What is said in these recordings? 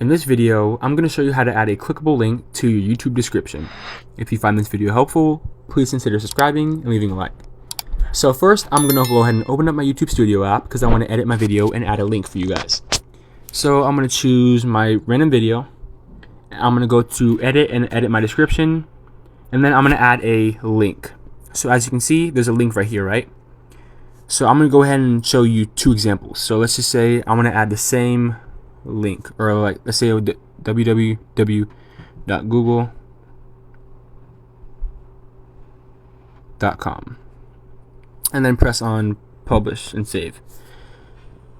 In this video, I'm going to show you how to add a clickable link to your YouTube description. If you find this video helpful, please consider subscribing and leaving a like. So first, I'm going to go ahead and open up my YouTube Studio app because I want to edit my video and add a link for you guys. So I'm going to choose my random video. I'm going to go to edit and edit my description. And then I'm going to add a link. So as you can see, there's a link right here, right? So I'm going to go ahead and show you two examples. So let's just say I want to add the same link, or like let's say www.google.com, and then press on publish and save.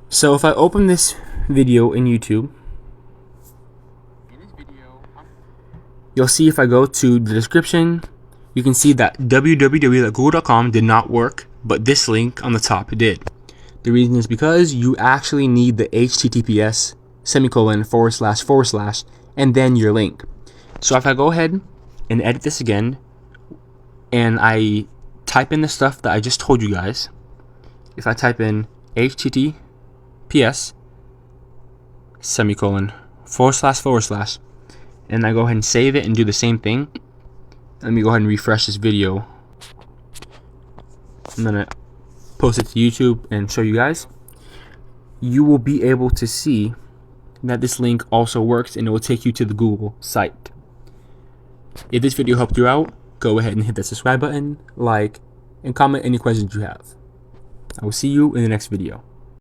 So if I open this video in YouTube, you'll see if I go to the description, you can see that www.google.com did not work, but this link on the top did. The reason is because you actually need the HTTPS // and then your link. So if I go ahead and edit this again and I type in the stuff that I just told you guys, if I type in HTTPS // and I go ahead and save it and do the same thing, let me go ahead and refresh this video. I'm gonna post it to YouTube and show you guys. You will be able to see that this link also works, and it will take you to the Google site. If this video helped you out, go ahead and hit that subscribe button, like, and comment any questions you have. I will see you in the next video.